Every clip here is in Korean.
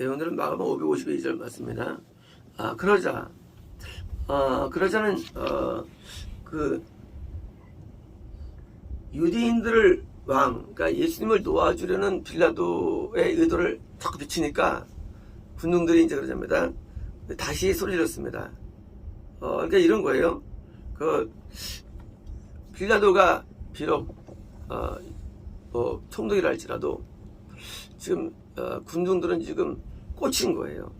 네, 오늘은 마가복음 552절 맞습니다. 그러자는 그 유대인들을 그러니까 예수님을 놓아주려는 빌라도의 의도를 자꾸 비치니까 군중들이 이제 그러자입니다. 다시 소리 질렀습니다. 그러니까 이런 거예요. 그 빌라도가 비록 총독이라 할지라도 지금 군중들은 지금 꽂힌 거예요.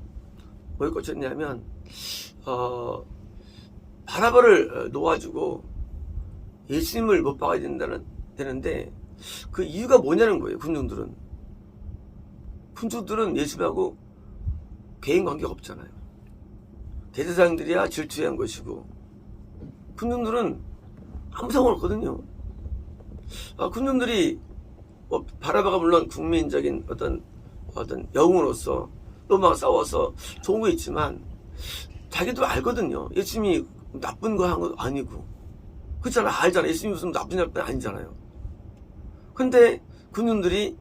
뭐에 꽂혔냐면 바라바를 놓아주고 예수님을 못 박아야 되는데 그 이유가 뭐냐는 거예요. 군중들은 예수님하고 개인 관계가 없잖아요. 대제사장들이야 질투한 것이고 군중들은 아무 상관없거든요. 군중들이 바라바가 물론 국민적인 어떤 영웅으로서 또 막 싸워서 좋은 거 있지만 자기도 알거든요. 예수님이 나쁜 거 한 거 아니고 그렇잖아. 알잖아. 예수님이 무슨 나쁜 일 아니잖아요. 근데 군중들이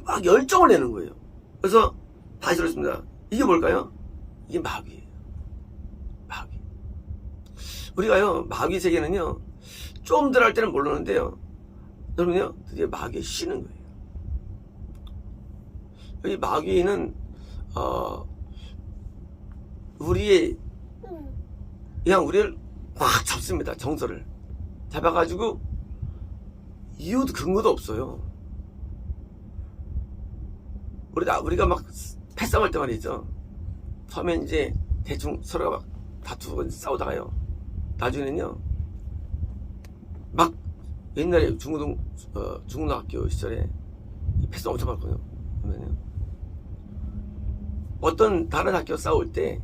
막 열정을 내는 거예요. 그래서 다시 들었습니다. 이게 뭘까요? 이게 마귀예요. 마귀. 우리가요 마귀 세계는요 좀 덜 할 때는 모르는데요. 여러분요 드디어 마귀에 쉬는 거예요. 이 마귀는 우리를 확 잡습니다. 정서를 잡아가지고 이유도 근거도 없어요. 우리가 막 패싸움할 때 말이죠. 처음에 이제 대충 서로가 막 다투고 싸우다가요. 나중에는요 막 옛날에 중고등학교 시절에 패싸움 엄청 많거든요. 그러면요 어떤 다른 학교 싸울 때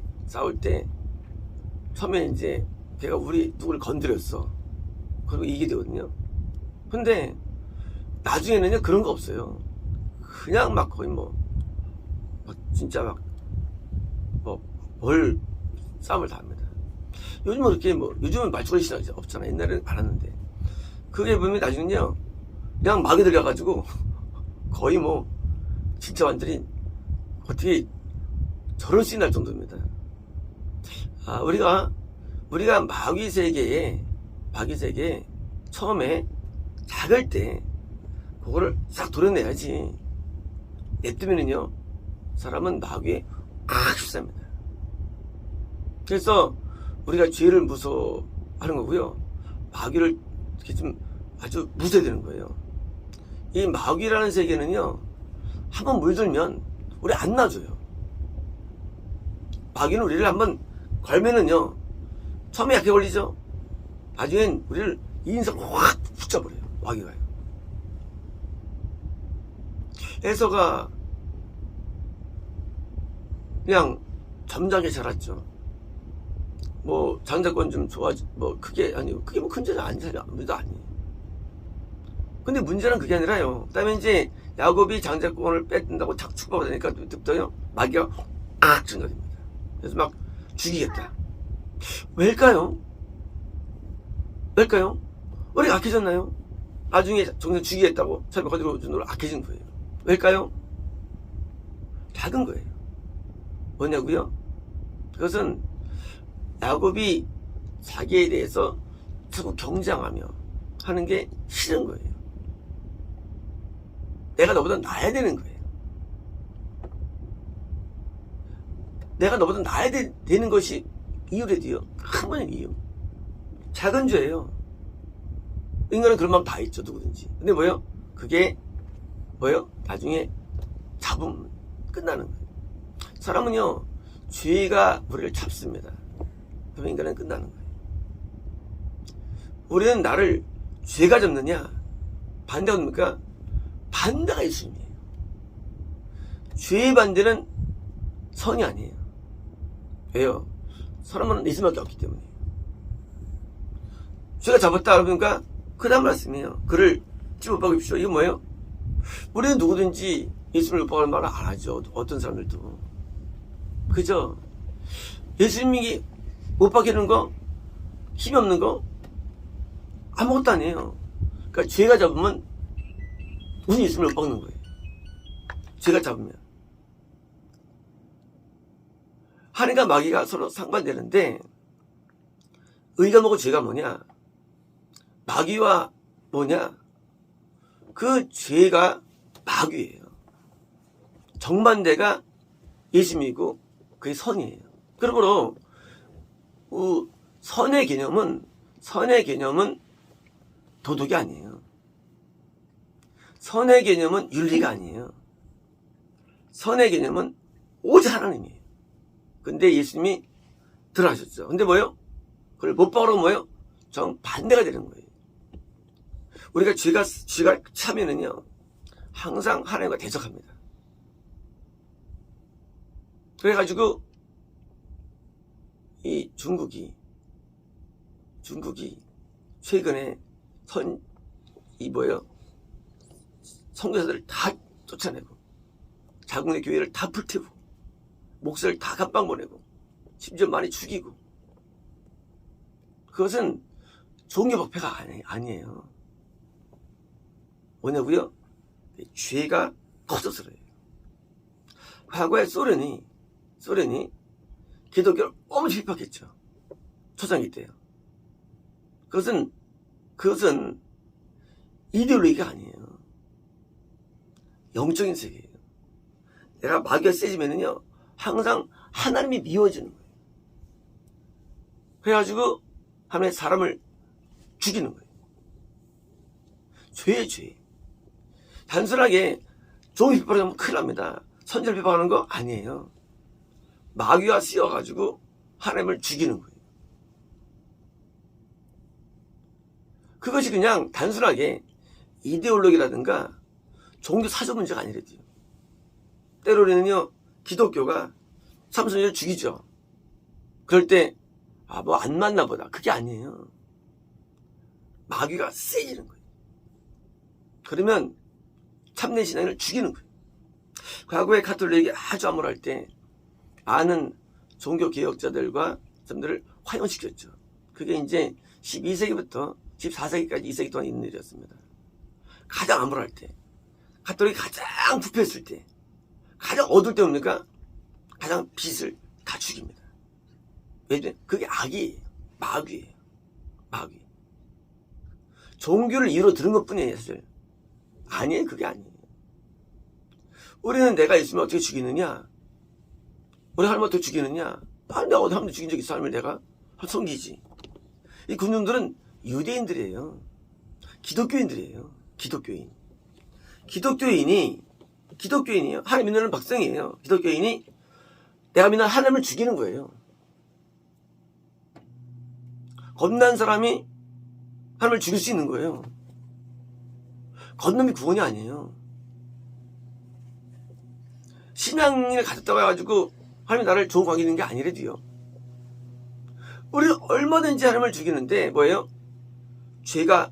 처음에 이제 걔가 우리 누구를 건드렸어. 그리고 이기게 되거든요. 근데 나중에는요 그런 거 없어요. 그냥 막 거의 진짜 뭘 싸움을 다 합니다. 요즘은 그렇게 요즘은 말투가 시작이 없잖아. 옛날에는 많았는데 그게 보면 나중에는요 그냥 마귀 들려가지고 거의 진짜 완전히 어떻게 저럴 수 있나 정도입니다. 우리가 마귀 세계에 처음에 작을 때 그거를 싹 도려내야지. 냅두면은요 사람은 마귀에 휩쌉니다. 그래서 우리가 죄를 무서워하는 거고요. 마귀를 이렇게 좀 아주 무서워야 되는 거예요. 이 마귀라는 세계는요 한번 물들면 우리 안 놔줘요. 마귀는 우리를 한번 걸면은요 처음에 약해 걸리죠. 나중엔 우리를 이 인생을 확 붙잡아버려요. 마귀가요. 에서가 그냥 점잖게 자랐죠. 장자권 좀 좋아지 그게 큰 죄가 아니잖아요. 우리도 아니에요. 근데 문제는 그게 아니라요. 그다음에 이제 야곱이 장자권을 뺏는다고 축복받으니까 그때부터요 마귀가 증가됩니다. 그래서 막 죽이겠다. 왜일까요? 우리가 악해졌나요? 나중에 정말 죽이겠다고 처음에 거두고 준 걸 악해진 거예요. 왜일까요? 작은 거예요. 뭐냐고요? 그것은 야곱이 자기에 대해서 자꾸 경쟁하며 하는 게 싫은 거예요. 내가 너보다 나아야 되는 거예요. 내가 너보다 나아야 되는 것이 이유래도요. 큰 번의 이유. 작은 죄예요. 인간은 그런 마음 다 있죠. 누구든지. 근데 그게 나중에 잡으면 끝나는 거예요. 사람은요 죄가 우리를 잡습니다. 그러면 인간은 끝나는 거예요. 우리는 나를 죄가 잡느냐 반대가 뭡니까? 반대가 예수님이에요. 죄의 반대는 선이 아니에요. 왜요? 사람은 예수님밖에 없기 때문에. 죄가 잡았다 그러니까 그 다음 말씀이에요. 그를 못 박으십시오. 이게 뭐예요? 우리는 누구든지 예수님을 못 박을 말을 안 하죠. 어떤 사람들도. 그죠? 예수님이 못 박히는 거, 힘이 없는 거 아무것도 아니에요. 그러니까 죄가 잡으면 우리 예수님을 못 박는 거예요. 죄가 잡으면. 하나님과 마귀가 서로 상반되는데 의가 뭐고 죄가 뭐냐? 마귀와 뭐냐? 그 죄가 마귀예요. 정반대가 예수님이고 그게 선이에요. 그러므로 선의 개념은 도덕이 아니에요. 선의 개념은 윤리가 아니에요. 선의 개념은 오직 하나님이에요. 근데 예수님이 들어가셨죠. 근데 뭐예요? 그걸 못 박으러 뭐예요? 정반대가 되는 거예요. 우리가 죄가 차면은요, 항상 하나님과 대적합니다. 그래가지고, 이 중국이 최근에 선교사들을 다 쫓아내고, 자국내 교회를 다 불태우고, 목사를 다 감방 보내고, 심지어 많이 죽이고, 그것은 종교법회가 아니에요. 뭐냐고요? 죄가 커져서래요. 과거에 소련이 기독교를 엄청 핍박했죠. 초창기 때요. 그것은 이데올로기가 아니에요. 영적인 세계예요. 내가 마귀가 세지면은요, 항상 하나님이 미워지는 거예요. 그래가지고 하나님의 사람을 죽이는 거예요. 죄예요, 죄. 단순하게 종이 핍박하면 큰일 납니다. 선지를 핍박하는 거 아니에요. 마귀가 씌워가지고 하나님을 죽이는 거예요. 그것이 그냥 단순하게 이데올로기라든가 종교 사조 문제가 아니래요. 때로는요, 기독교가 참선자를 죽이죠. 그럴 때 뭐 안 맞나 보다. 그게 아니에요. 마귀가 세지는 거예요. 그러면 참된 신앙을 죽이는 거예요. 과거에 가톨릭이 아주 암울할 때 많은 종교 개혁자들과 사람들을 화형시켰죠. 그게 이제 12세기부터 14세기까지 2세기 동안 있는 일이었습니다. 가장 암울할 때, 가톨릭이 가장 부패했을 때, 가장 어두울 때 뭡니까? 가장 빛을 다 죽입니다. 왜냐면 그게 악이에요. 마귀예요. 마귀. 종교를 이유로 들은 것뿐이에요, 사실. 아니에요, 그게 아니에요. 우리는 내가 있으면 어떻게 죽이느냐? 우리 하나님 어떻게 죽이느냐? 내가 어디 한 번 죽인 적 있어? 하나님을 내가 섬기지. 이 군중들은 유대인들이에요. 기독교인들이에요. 기독교인이요. 하나님 믿는 백성이에요. 기독교인이 내가 믿는 하나님을 죽이는 거예요. 겁난 사람이 하나님을 죽일 수 있는 거예요. 건놈이 구원이 아니에요. 신앙을 가졌다고 해가지고 하나님이 나를 좋은 관계 있는 게 아니래도요. 우리는 얼마든지 하나님을 죽이는데 뭐예요? 죄가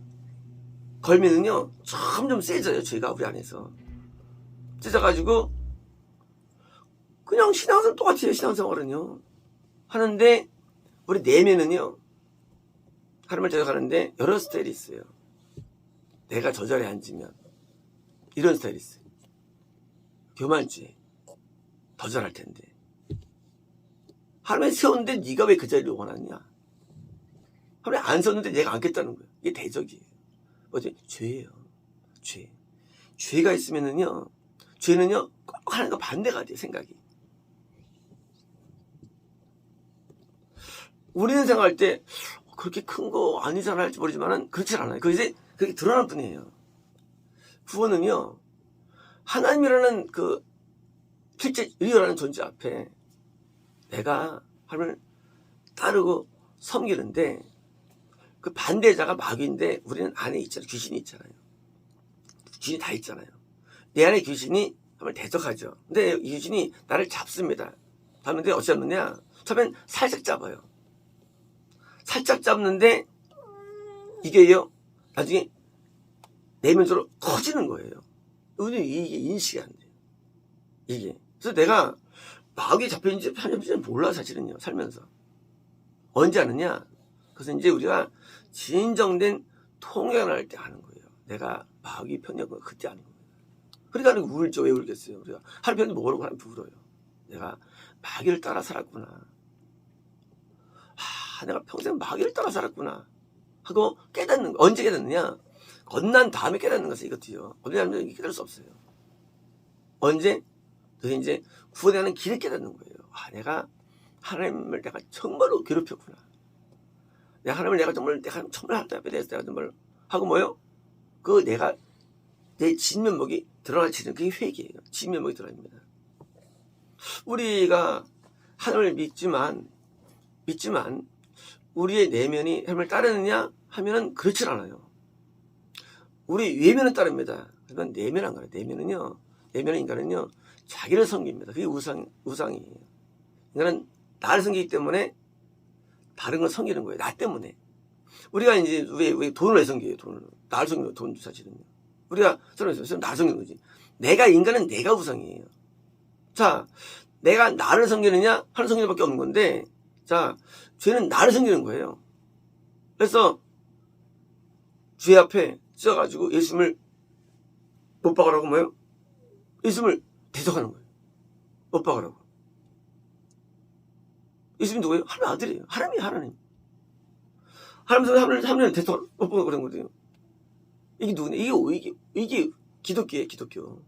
걸면은요, 점점 세져요. 죄가 우리 안에서 세져가지고 그냥 신앙생활 똑같아요. 신앙생활은요 하는데 우리 내면은요, 하나님을 대적하는데 여러 스타일이 있어요. 내가 저 자리에 앉으면 이런 스타일이 있어요. 교만죄. 더 잘할 텐데. 하나님이 세웠는데 네가 왜 그 자리를 원하냐? 하나님이 안 세웠는데 내가 앉겠다는 거예요. 이게 대적이에요. 뭐지? 죄예요. 죄. 죄가 있으면은요, 죄는요, 꼭 하나님과 반대가 돼요, 생각이. 우리는 생각할 때 그렇게 큰 거 아니잖아 할지 모르지만은 그렇지 않아요. 그게 드러날 뿐이에요. 구원은요, 하나님이라는 그 실제 의리라는 존재 앞에 내가 하나님을 따르고 섬기는데 그 반대자가 마귀인데 우리는 안에 있잖아요. 귀신이 있잖아요. 귀신이 다 있잖아요. 내 안에 귀신이 하나님을 대적하죠. 근데 이 귀신이 나를 잡습니다. 잡는데 어찌 잡느냐? 처음엔 살짝 잡아요. 살짝 잡는데 이게요, 나중에 내면적으로 커지는 거예요. 우리는 이게 인식이 안 돼요. 이게. 그래서 내가 마귀에 잡혀있는지 편집인지 몰라, 사실은요, 살면서. 언제 아느냐? 그래서 이제 우리가 진정된 통역을 할 때 아는 거예요. 내가 마귀 편역을 그때 아는 거예요. 그러니까 우울죠. 왜 울겠어요? 우리가 하나님 편이 모르고 하나님 울어요. 내가 마귀를 따라 살았구나. 내가 평생 마귀를 따라 살았구나 하고 깨닫는 거. 언제 깨닫느냐? 건난 다음에 깨닫는 것은 이것도요. 언제냐면 깨달을 수 없어요. 언제? 그래서 이제 구원하는 길을 깨닫는 거예요. 내가 하나님을 내가 정말로 괴롭혔구나. 내가 하나님을 내가 정말 하나님 앞에 대해서 내가 정말 하고 뭐요? 그 내가 내 진면목이 드러나지는 그게 회개예요. 진면목이 드러납니다. 우리가 하나님을 믿지만 우리의 내면이 하나님을 따르느냐 하면은 그렇지 않아요. 우리 외면은 따릅니다. 하지만 내면 안 가요. 내면은 인간은요 자기를 섬깁니다. 그게 우상이에요. 인간은 나를 섬기기 때문에 다른 걸 섬기는 거예요. 나 때문에. 우리가 이제 왜 돈을 왜 섬겨요? 돈을. 나를 섬기는 돈 사실은요. 우리가 나를 섬기는 거지. 인간은 내가 우상이에요. 자, 내가 나를 섬기느냐 하는 섬기는 밖에 없는 건데, 자, 죄는 나를 섬기는 거예요. 그래서 죄 앞에 찢어가지고 예수님을 못 박으라고 뭐예요? 예수님을 대적하는 거예요. 못 박으라고. 예수님 누구예요? 하나님 아들이에요. 하나님. 하나님을 대적하는 못 박으라고 그런 거예요. 이게 누구냐? 이게 기독교예요, 기독교.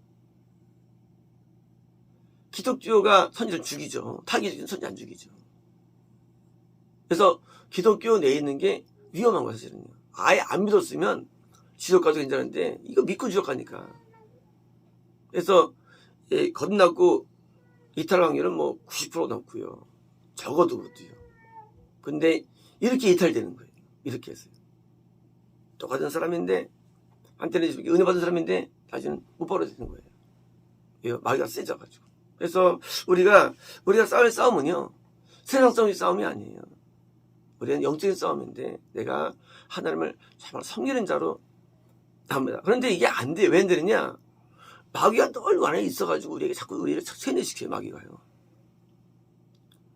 기독교가 선지를 죽이죠. 타깃은 선지 안 죽이죠. 그래서 기독교 내에 있는 게 위험한 거예요, 사실은요. 아예 안 믿었으면 지옥 가도 괜찮은데 이거 믿고 지옥 가니까. 그래서 겁나고 이탈 확률은 뭐 90% 넘고요. 적어도 그렇고요. 근데 이렇게 이탈되는 거예요. 이렇게 했어요. 똑같은 사람인데 한때는 은혜 받은 사람인데 다시는 못 벌어지는 거예요. 마귀가 세져가지고. 그래서 우리가 싸울 싸움은요 세상 싸움이 아니에요. 우리는 영적인 싸움인데 내가 하나님을 정말 섬기는 자로 합니다. 그런데 이게 안 돼요. 왜 안 되느냐? 마귀가 늘 안에 있어가지고 우리에게 자꾸 우리를 세뇌시켜요.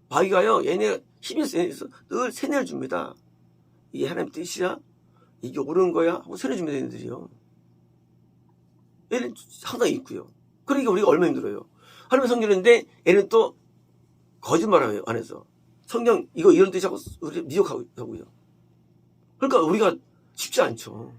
마귀가요 얘네 힘이 세서 늘 세뇌를 줍니다. 이게 하나님 뜻이야? 이게 옳은 거야? 하고 세뇌 줍니다. 얘네들이요. 얘는 항상 있고요. 그러니까 우리가 얼마나 힘들어요. 하나님 섬기는데 얘는 또 거짓말해요. 안에서 성경 이런 뜻이라고 우리 미혹하고요. 그러니까 우리가 쉽지 않죠.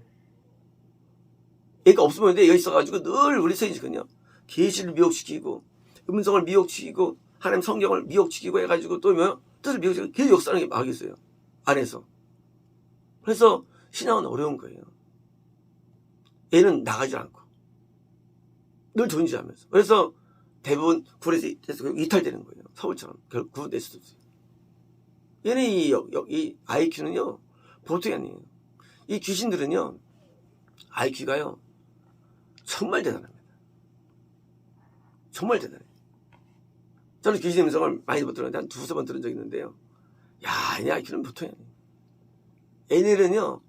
얘가 없으면 여기 있어가지고 늘 우리 세계지거든요. 계시를 미혹시키고 음성을 미혹시키고 하나님 성경을 미혹시키고 해가지고 또 뭐요? 뜻을 미혹시키고 계속 역사하는 게 마귀였어요. 안에서. 그래서 신앙은 어려운 거예요. 얘는 나가지 않고 늘 존재하면서. 그래서 대부분 구원에서 이탈되는 거예요. 서울처럼. 결국 구원될 수도 없어요. 얘는 이 IQ는요 보통이 아니에요. 이 귀신들은요 IQ가요 정말 대단합니다. 정말 대단해요. 저는 귀신 음성을 많이 들었는데 한 두세 번 들은 적이 있는데요. 이 IQ는 보통이 아니에요. 얘네는요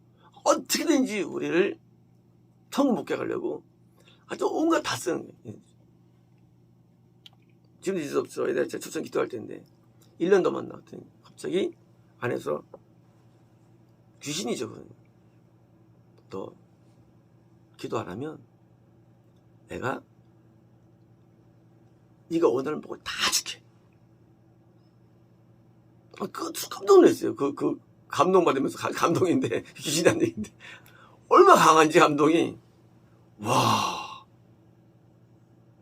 어떻게든지 우리를 천국 못 가려고 아주 온갖 다 쓰는 거예요. 지금도 있을 수 없어. 제가 초청 기도할 때인데 1년 더 만났더니 갑자기 안에서 귀신이죠. 너 기도 안 하면 내가 네가 원하는 복을 다 줄게. 그거 깜짝 놀랐어요. 그 감동받으면서 감동인데 귀신이 안 되는데 얼마나 강한지 감동이. 와.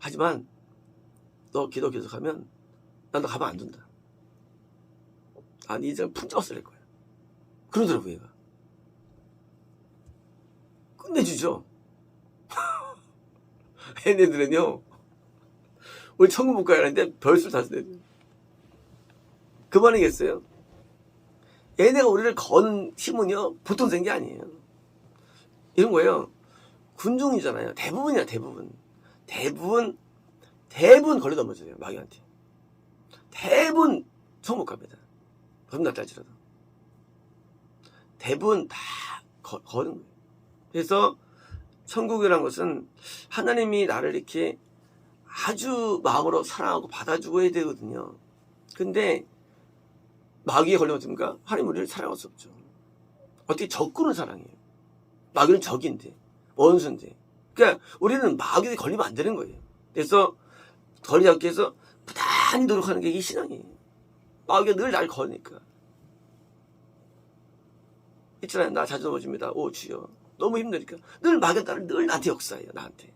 하지만 너 기도 계속하면 난 너 가만 안 둔다. 네 인생을 풍자고 낼 거야. 그러더라고 얘가. 끝내주죠. 얘네들은요 우리 천국 못 가야 하는데 별수를 다 쓰네. 그만이겠어요. 얘네가 우리를 거는 힘은요 보통 된 게 아니에요. 이런 거예요. 군중이잖아요. 대부분이야. 대부분 걸려 넘어져요. 마귀한테. 대부분 천국 갑니다. 겁나 딸지라도. 대부분 다 거는 거예요. 그래서 천국이라는 것은 하나님이 나를 이렇게 아주 마음으로 사랑하고 받아주고 해야 되거든요. 근데 마귀에 걸리면 어떻습니까? 하나님 우리를 사랑할 수 없죠. 어떻게 적군을 사랑해요. 마귀는 적인데 원수인데. 그러니까 우리는 마귀에 걸리면 안 되는 거예요. 그래서 걸리지 않기 위해서 많이 노력하는 게 이 신앙이에요. 마귀가 늘 날 거니까. 있잖아요. 나 자주 넘어집니다. 오 주여. 너무 힘드니까. 늘 마귀가 늘 나한테 역사해요. 나한테.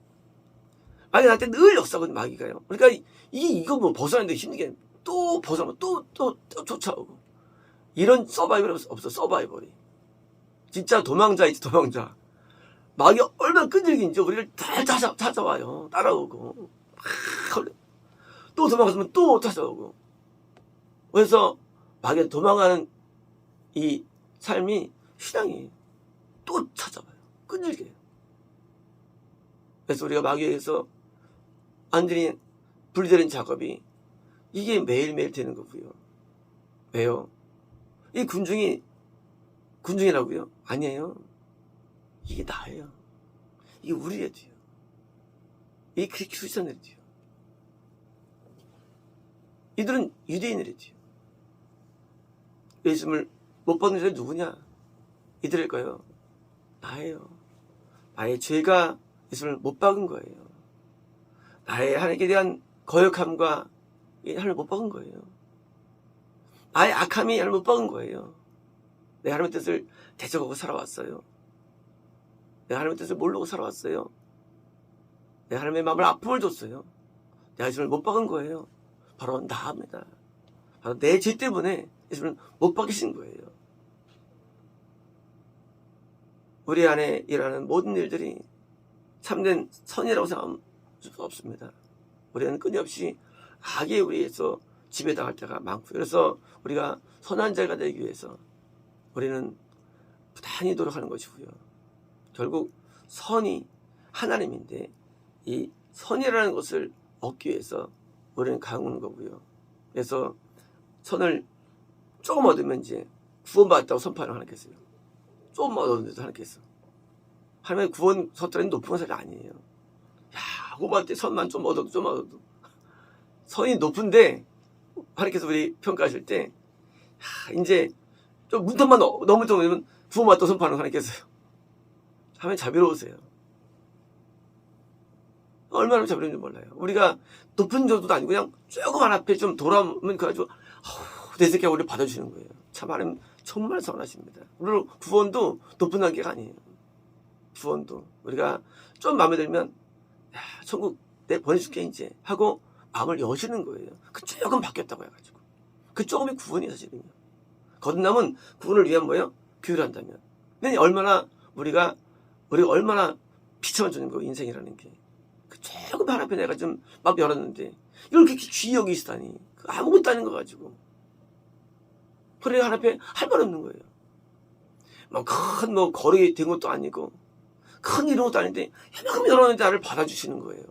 마귀가 나한테 늘 역사하거든 마귀가요. 그러니까 이거 뭐 벗어나는데 힘든 게 또 벗어나면 또 쫓아오고. 이런 서바이벌이 없어. 서바이벌이. 진짜 도망자이지 도망자. 마귀가 얼마나 끈질긴지 우리를 잘 찾아와요. 따라오고. 또 도망갔으면 또 찾아오고. 그래서 마귀가 도망가는 이 삶이 신앙이에요. 또 찾아와요. 끈질겨요. 그래서 우리가 마귀에게서 완전히 분리되는 작업이 이게 매일매일 되는 거고요. 왜요? 이 군중이라고요? 아니에요. 이게 나예요. 이게 우리애도요. 이게 크리스천애도요. 이들은 유대인이래도요. 예수님을 못 받는 자들이 누구냐? 이들일까요? 나예요. 나의 죄가 예수님을 못 박은 거예요. 나의 하나님께 대한 거역함과 하나님을 못 박은 거예요. 나의 악함이 하나님을 못 박은 거예요. 내가 하나님의 뜻을 대적하고 살아왔어요. 내가 하나님의 뜻을 모르고 살아왔어요. 내가 하나님의 마음을 아픔을 줬어요. 내가 예수님을 못 박은 거예요. 바로 나입니다. 바로 내 죄 때문에 예수님을 못 박이신 거예요. 우리 안에 일하는 모든 일들이 참된 선이라고 생각할 수 없습니다. 우리는 끊임없이 악에 우리에서 지배당할 때가 많고요. 그래서 우리가 선한 자가 되기 위해서 우리는 부단히 노력하는 것이고요. 결국 선이 하나님인데 이 선이라는 것을 얻기 위해서 우리는 강하는 거고요. 그래서 선을 조금 얻으면 이제 구원받았다고 선포하는 하나님께서요. 조금 얻었는데도 하나님께서. 하나님의 구원 서투라는 높은 것이 아니에요. 야, 구원받을 때 선만 좀 얻어도. 선이 높은데 하나님께서 우리 평가하실 때 이제 좀 문턱만 넘을 정도면 구원받았다고 선포하는 하나님께서요. 하나님 자비로우세요. 얼마나 자비로운지 몰라요. 우리가 높은 정도도 아니고 그냥 조금 하나 앞에 좀 돌아오면 그래가지고 내 새끼가 우리를 받아주시는 거예요. 참 하나님 정말 선하십니다. 물론 구원도 높은 단계가 아니에요. 구원도 우리가 좀 마음에 들면 야, 천국 내 보내줄게 이제 하고 마음을 여시는 거예요. 그 조금 바뀌었다고 해가지고 그 조금이 구원이 사실은요. 거듭남은 구원을 위한 뭐예요? 규율한다면. 근데 얼마나 우리가 얼마나 비참한 존재인 거 인생이라는 게. 그 조금 하나 앞에 내가 좀 막 열었는데 이걸 그렇게 귀히 여기시다니 아무것도 아닌 거 가지고 그래 하나 앞에 할 말 없는 거예요. 막 큰 거리에 된 것도 아니고 큰 이런 것도 아닌데 이만큼 열었는데 나를 받아주시는 거예요.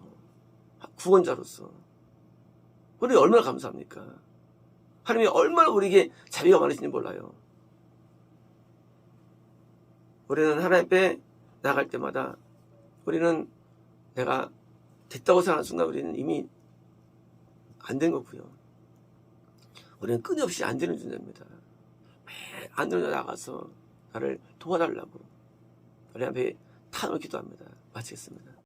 구원자로서. 우리 얼마나 감사합니까? 하나님이 얼마나 우리에게 자비가 많으신지 몰라요. 우리는 하나님 앞에 나갈 때마다 우리는 내가 됐다고 생각하는 순간 우리는 이미 안 된 거고요. 우리는 끊임없이 안 되는 존재입니다. 매일 안 되는 존재 나가서 나를 도와달라고 우리 앞에 탄을 기도합니다. 마치겠습니다.